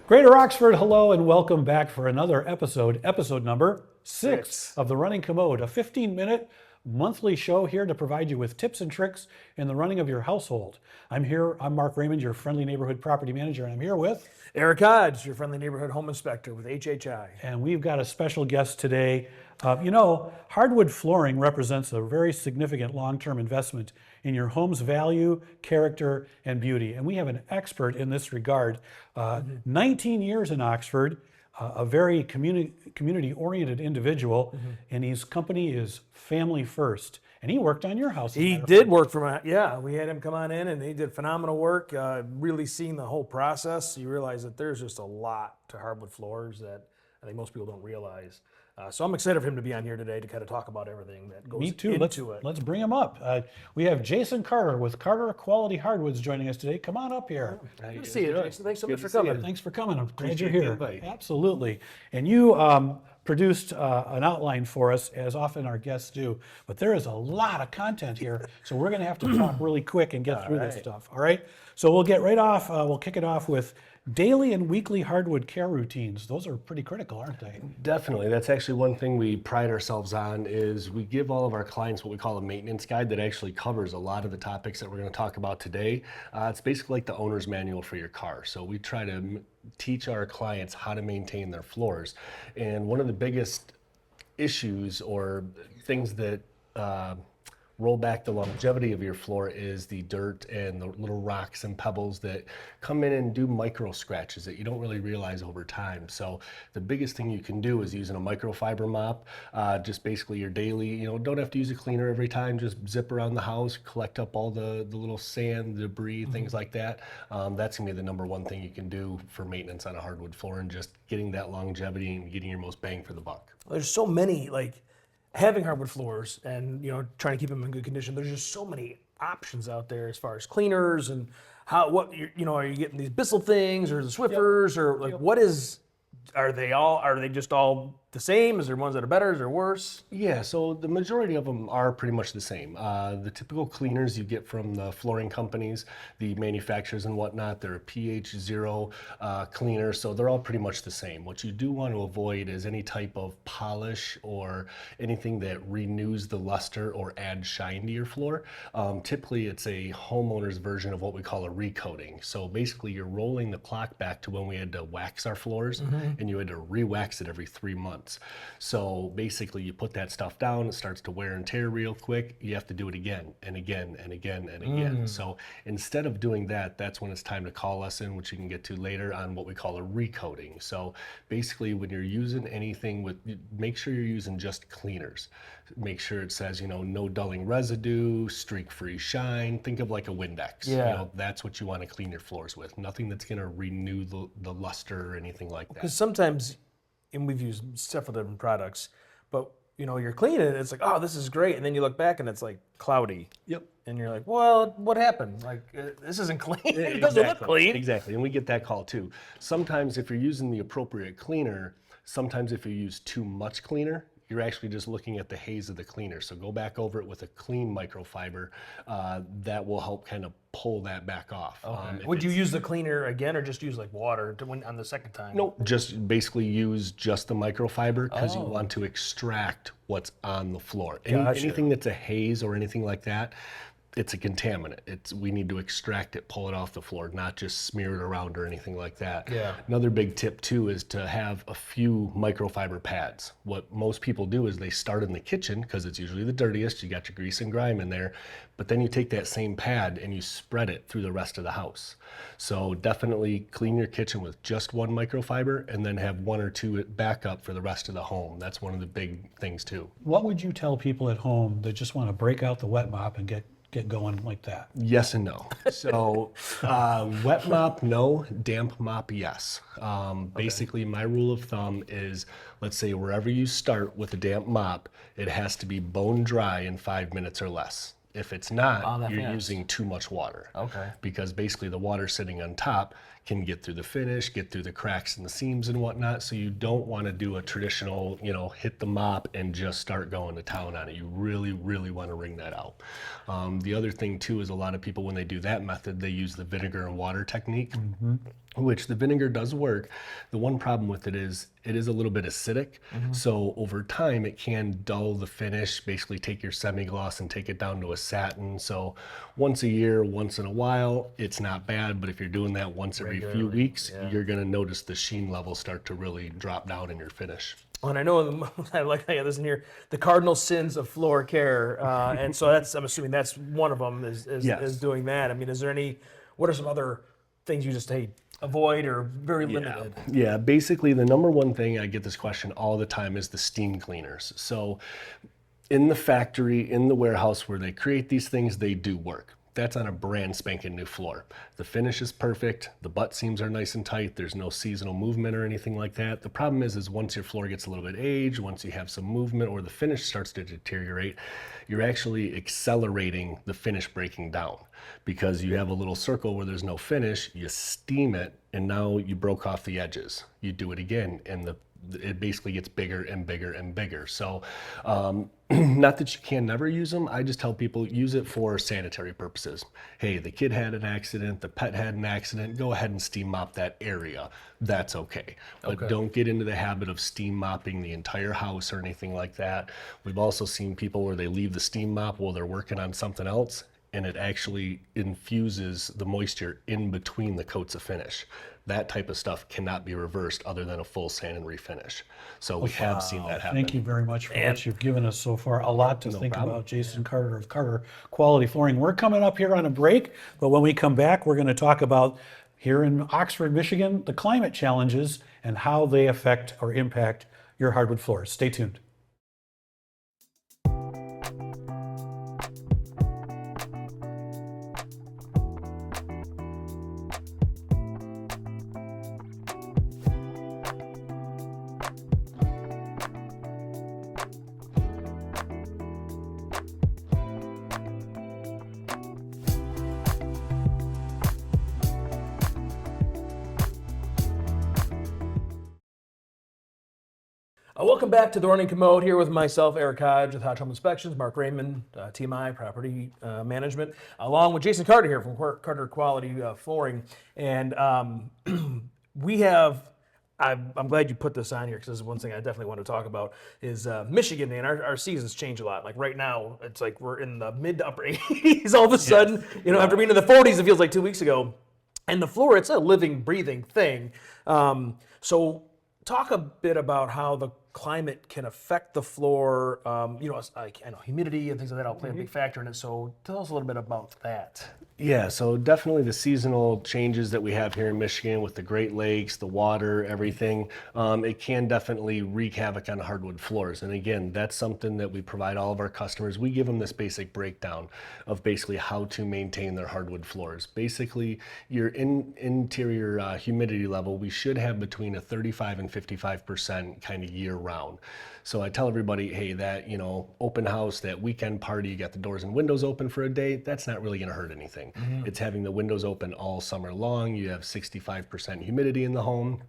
Greater Oxford, hello and welcome back for another episode number 6 of the Running Commode, a 15-minute monthly show here to provide you with tips and tricks in the running of your household. I'm Mark Raymond, your friendly neighborhood property manager, and I'm here with Eric Hodge, your friendly neighborhood home inspector with HHI. And we've got a special guest today. Hardwood flooring represents a very significant long-term investment in your home's value, character, and beauty. And we have an expert in this regard. 19 years in Oxford, a very community-oriented individual, and his company is Family First. And he worked on your house. He did work for my, we had him come on in and he did phenomenal work, really seeing the whole process. You realize that there's just a lot to hardwood floors that I think most people don't realize. So I'm excited for him to be on here today to kind of talk about everything that goes into it. Let's bring him up. We have Jason Carter with Carter Quality Hardwoods joining us today. Come on up here. Good to see you, Jason. Thanks so much for coming. Thanks for coming. I'm glad you're here. Absolutely. And you produced an outline for us, as often our guests do. But there is a lot of content here, so we're going to have to talk really quick and get through this stuff. All right? So we'll get right off. We'll kick it off with daily and weekly hardwood care routines. Those are pretty critical, aren't they? Definitely. That's actually one thing we pride ourselves on is we give all of our clients what we call a maintenance guide that actually covers a lot of the topics that we're going to talk about today. It's basically like the owner's manual for your car. So we try to teach our clients how to maintain their floors. And one of the biggest issues or things that roll back the longevity of your floor is the dirt and the little rocks and pebbles that come in and do micro scratches that you don't really realize over time. So the biggest thing you can do is using a microfiber mop, just basically your daily, don't have to use a cleaner every time, just zip around the house, collect up all the little sand, debris, things like that. That's gonna be the number one thing you can do for maintenance on a hardwood floor and just getting that longevity and getting your most bang for the buck. There's so many, having hardwood floors and trying to keep them in good condition, there's just so many options out there as far as cleaners and are you getting these Bissell things or the Swiffers are they just all the same? Is there ones that are better? Is there worse? Yeah, so the majority of them are pretty much the same. The typical cleaners you get from the flooring companies, the manufacturers and whatnot, they're a pH 0 cleaner, so they're all pretty much the same. What you do want to avoid is any type of polish or anything that renews the luster or adds shine to your floor. Typically, it's a homeowner's version of what we call a recoating. So basically, you're rolling the clock back to when we had to wax our floors, and you had to re-wax it every 3 months. So basically you put that stuff down, it starts to wear and tear real quick, you have to do it again and again and again and again. So instead of doing that, that's when it's time to call us in, which you can get to later on what we call a recoating. So basically when you're using anything make sure you're using just cleaners. Make sure it says, no dulling residue, streak-free shine. Think of like a Windex. Yeah. That's what you want to clean your floors with. Nothing that's going to renew the luster or anything like that. Because sometimes, and we've used several different products, but you're cleaning it, it's like, oh, this is great, and then you look back and it's like cloudy. Yep. And you're like, well, what happened? This isn't clean. It doesn't look clean. Exactly, and we get that call too. Sometimes if you're using the appropriate cleaner, sometimes if you use too much cleaner, you're actually just looking at the haze of the cleaner. So go back over it with a clean microfiber. That will help kind of pull that back off. Okay. Would you use the cleaner again or just use water on the second time? No, just basically use just the microfiber because you want to extract what's on the floor. Anything that's a haze or anything like that, it's a contaminant. We need to extract it, pull it off the floor, not just smear it around or anything like that. Yeah. Another big tip too is to have a few microfiber pads. What most people do is they start in the kitchen because it's usually the dirtiest. You got your grease and grime in there, but then you take that same pad and you spread it through the rest of the house. So definitely clean your kitchen with just one microfiber and then have one or two backup for the rest of the home. That's one of the big things too. What would you tell people at home that just want to break out the wet mop and get going like that? Yes and no. So wet mop, no. Damp mop, yes. Basically, my rule of thumb is, let's say wherever you start with a damp mop, it has to be bone dry in 5 minutes or less. If it's not, you're using too much water. Okay. Because basically the water sitting on top can get through the finish, get through the cracks and the seams and whatnot. So you don't want to do a traditional, hit the mop and just start going to town on it. You really, really want to wring that out. The other thing too is a lot of people, when they do that method, they use the vinegar and water technique, which the vinegar does work. The one problem with it is a little bit acidic. So over time it can dull the finish, basically take your semi-gloss and take it down to a satin. So once a year, once in a while, it's not bad, but if you're doing that once every few weeks, you're gonna notice the sheen level start to really drop down in your finish. And I know I like how you have this in here, the cardinal sins of floor care, and so I'm assuming that's one of them is doing that. I mean, what are some other things you just avoid or very limited? Yeah, basically the number one thing, I get this question all the time, is the steam cleaners. So in the factory, in the warehouse where they create these things, they do work. That's on a brand spanking new floor. The finish is perfect, the butt seams are nice and tight, there's no seasonal movement or anything like that. The problem is once your floor gets a little bit aged, once you have some movement or the finish starts to deteriorate, you're actually accelerating the finish breaking down, because you have a little circle where there's no finish, you steam it, and now you broke off the edges. You do it again, and it basically gets bigger and bigger and bigger. So not that you can never use them, I just tell people use it for sanitary purposes. Hey, the kid had an accident, the pet had an accident, go ahead and steam mop that area. That's okay. But don't get into the habit of steam mopping the entire house or anything like that. We've also seen people where they leave the steam mop while they're working on something else, and it actually infuses the moisture in between the coats of finish. That type of stuff cannot be reversed other than a full sand and refinish. So we have seen that happen. Thank you very much for what you've given us so far. A lot to think about. Jason Carter of Carter Quality Flooring. We're coming up here on a break, but when we come back, we're going to talk about here in Oxford, Michigan, the climate challenges and how they affect or impact your hardwood floors. Stay tuned. Welcome back to The Running Commode, here with myself, Eric Hodge with Hodge Home Inspections, Mark Raymond, TMI Property Management, along with Jason Carter here from Carter Quality Flooring. And we have, I'm glad you put this on here, because this is one thing I definitely want to talk about, is Michigan, and our seasons change a lot. Like right now, it's like we're in the mid to upper 80s all of a sudden. After being in the 40s, it feels like 2 weeks ago. And the floor, it's a living, breathing thing. So talk a bit about how the climate can affect the floor. I know humidity and things like that all play a big factor in it. So tell us a little bit about that. Yeah, so definitely the seasonal changes that we have here in Michigan with the Great Lakes, the water, everything, it can definitely wreak havoc on hardwood floors. And again, that's something that we provide all of our customers. We give them this basic breakdown of basically how to maintain their hardwood floors. Basically, your interior humidity level, we should have between a 35 and 55% kind of year round. So I tell everybody, hey, that, open house, that weekend party, you got the doors and windows open for a day, that's not really gonna hurt anything. It's having the windows open all summer long. You have 65% humidity in the home.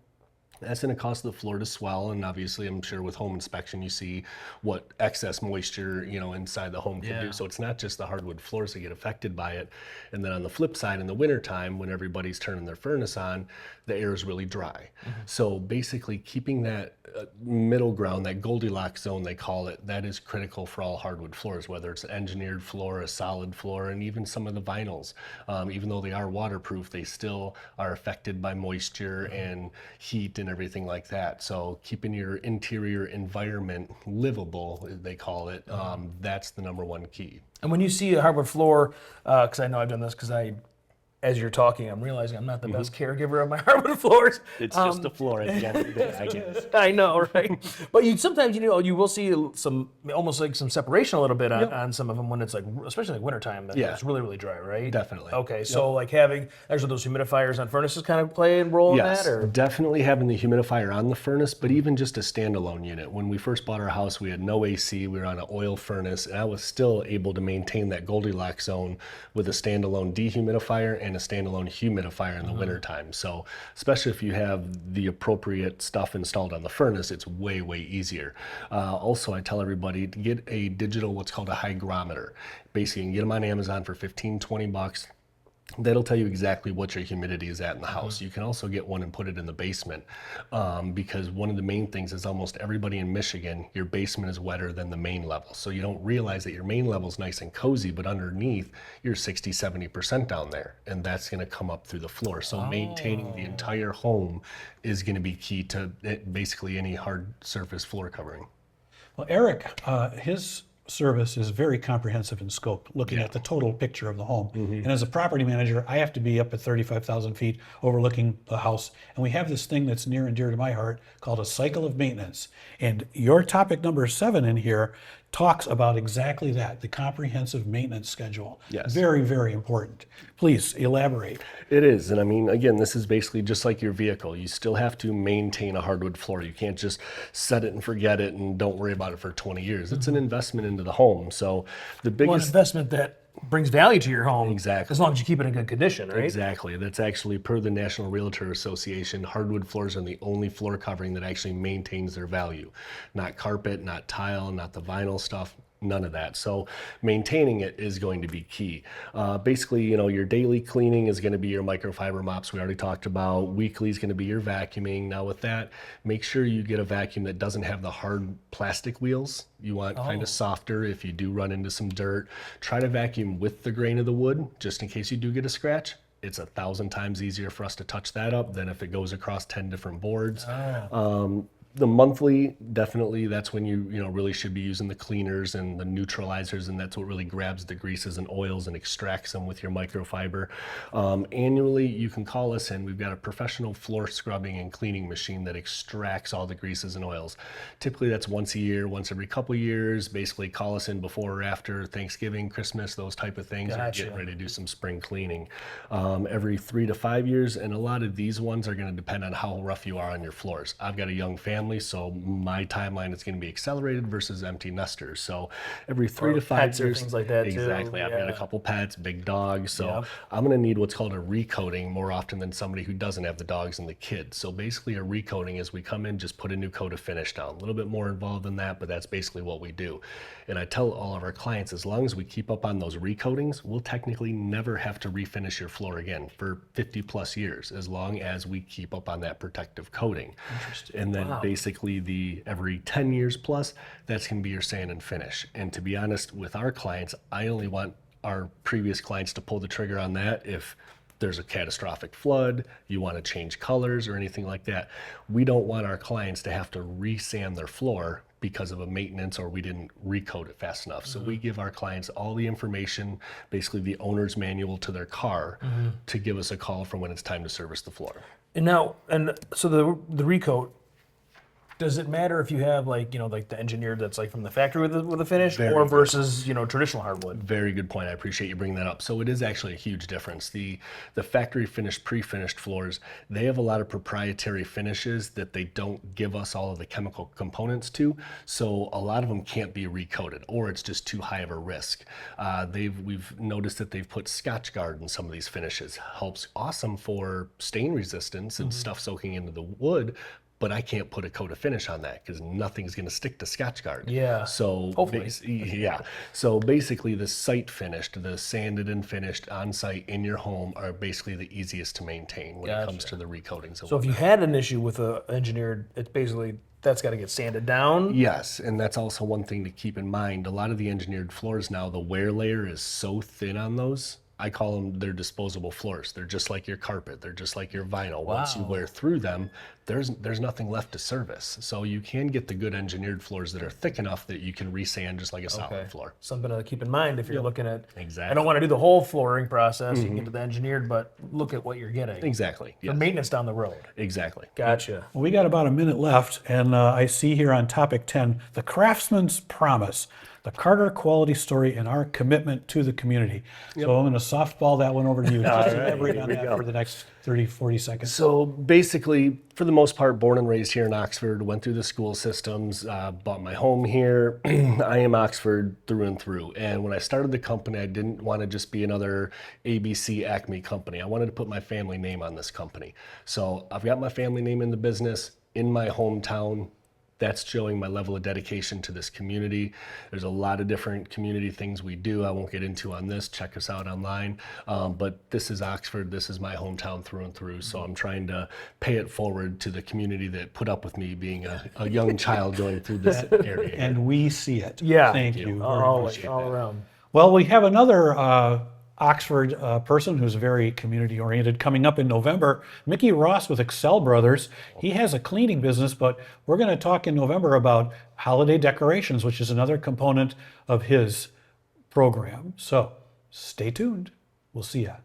That's going to cause the floor to swell, and obviously I'm sure with home inspection you see what excess moisture inside the home can do. So it's not just the hardwood floors that get affected by it. And then on the flip side, in the wintertime, when everybody's turning their furnace on, the air is really dry. So basically keeping that middle ground, that Goldilocks zone they call it, that is critical for all hardwood floors, whether it's an engineered floor, a solid floor, and even some of the vinyls. Even though they are waterproof, they still are affected by moisture and heat and everything like that. So keeping your interior environment livable, they call it, that's the number one key. And when you see a hardwood floor, because I know I've done this, because as you're talking, I'm realizing I'm not the best caregiver of my hardwood floors. It's just a floor at the end of the day, I guess. I know, right? But sometimes you will see some almost like some separation a little bit on some of them when it's like, especially like wintertime, it's really, really dry, right? Definitely. Okay, so like having actually those humidifiers on furnaces kind of play a role in that? Or? Definitely having the humidifier on the furnace, but even just a standalone unit. When we first bought our house, we had no AC, we were on an oil furnace, and I was still able to maintain that Goldilocks zone with a standalone dehumidifier and a standalone humidifier in the wintertime. So especially if you have the appropriate stuff installed on the furnace, it's way, way easier. Also, I tell everybody to get a digital, what's called a hygrometer. Basically, you can get them on Amazon for 15, 20 bucks. That'll tell you exactly what your humidity is at in the house. You can also get one and put it in the basement because one of the main things is almost everybody in Michigan, your basement is wetter than the main level. So you don't realize that your main level is nice and cozy, but underneath you're 60, 70% down there, and that's going to come up through the floor. So maintaining the entire home is going to be key to basically any hard surface floor covering. Well, Eric, his service is very comprehensive in scope, looking at the total picture of the home. And as a property manager, I have to be up at 35,000 feet overlooking the house. And we have this thing that's near and dear to my heart called a cycle of maintenance. And your topic number 7 in here talks about exactly that, the comprehensive maintenance schedule. Yes. Very, very important. Please elaborate. It is, and I mean, again, this is basically just like your vehicle. You still have to maintain a hardwood floor. You can't just set it and forget it and don't worry about it for 20 years. It's an investment into the home. So the Well, an biggest investment that brings value to your home. Exactly. As long as you keep it in good condition, right? Exactly. That's actually per the National Realtor Association, hardwood floors are the only floor covering that actually maintains their value. Not carpet, not tile, not the vinyl stuff. None of that. So maintaining it is going to be key. Basically, you know, your daily cleaning is going to be your microfiber mops we already talked about. Weekly is going to be your vacuuming. Now with that, make sure you get a vacuum that doesn't have the hard plastic wheels. You want kind of softer if you do run into some dirt. Try to vacuum with the grain of the wood, just in case you do get a scratch. It's 1,000 times easier for us to touch that up than if it goes across 10 different boards. The monthly, definitely, that's when you really should be using the cleaners and the neutralizers, and that's what really grabs the greases and oils and extracts them with your microfiber. Annually, you can call us in. We've got a professional floor scrubbing and cleaning machine that extracts all the greases and oils. Typically, that's once a year, once every couple years. Basically, call us in before or after Thanksgiving, Christmas, those type of things. Gotcha. Or getting ready to do some spring cleaning. Every 3 to 5 years, and a lot of these ones are going to depend on how rough you are on your floors. I've got a young family, so my timeline is going to be accelerated versus empty nesters. So every 3 to 5 pets or years, things like that, too. exactly. I've got a Yeah. couple pets, big dogs, so Yep. I'm going to need what's called a recoating more often than somebody who doesn't have the dogs and the kids. So basically, a recoating is we come in, just put a new coat of finish down. A little bit more involved than that, but that's basically what we do. And I tell all of our clients, as long as we keep up on those recoatings, we'll technically never have to refinish your floor again for 50 plus years, as long as we keep up on that protective coating. Interesting. And then basically every 10 years plus, that's going to be your sand and finish. And to be honest with our clients, I only want our previous clients to pull the trigger on that if there's a catastrophic flood, you want to change colors or anything like that. We don't want our clients to have to re-sand their floor because of a maintenance or we didn't recoat it fast enough. So we give our clients all the information, basically the owner's manual to their car, to give us a call for when it's time to service the floor. And so the recoat, does it matter if you have like the engineered that's like from the factory with a finish, or versus traditional hardwood? Very good point. I appreciate you bringing that up. So it is actually a huge difference. The factory finished, pre-finished floors, they have a lot of proprietary finishes that they don't give us all of the chemical components to. So a lot of them can't be recoated, or it's just too high of a risk. We've noticed that they've put Scotchgard in some of these finishes. Helps awesome for stain resistance and stuff soaking into the wood. But I can't put a coat of finish on that because nothing's going to stick to Scotchgard. Yeah. So hopefully. So basically, the site finished, the sanded and finished on site in your home are basically the easiest to maintain when it comes to the recoatings. So if you had an issue with a engineered, it's basically that's got to get sanded down. Yes, and that's also one thing to keep in mind. A lot of the engineered floors now, the wear layer is so thin on those. I call them they're disposable floors. They're just like your carpet. They're just like your vinyl. Once you wear through them, there's nothing left to service. So you can get the good engineered floors that are thick enough that you can resand just like a solid floor. Something to keep in mind if you're looking at. Exactly. I don't want to do the whole flooring process. You can get to the engineered, but look at what you're getting. Exactly. For Yes. maintenance down the road. Exactly. Gotcha. Well, we got about a minute left, and I see here on topic 10, the craftsman's promise. the Carter quality story and our commitment to the community. So I'm going to softball that one over to you. Just elaborate on that for the next 30, 40 seconds. So basically, for the most part, born and raised here in Oxford, went through the school systems, bought my home here. I am Oxford through and through. And when I started the company, I didn't want to just be another ABC Acme company. I wanted to put my family name on this company. So I've got my family name in the business, in my hometown. That's showing my level of dedication to this community. There's a lot of different community things we do. I won't get into on this. Check us out online. But this is Oxford. This is my hometown through and through. So I'm trying to pay it forward to the community that put up with me being a young child going through this area. And we see it. Yeah. Thank you. very all much. around. Well, we have another Oxford person who's very community oriented coming up in November. Mickey Ross with Excel Brothers. He has a cleaning business, but we're going to talk in November about holiday decorations, which is another component of his program. So stay tuned. We'll see ya.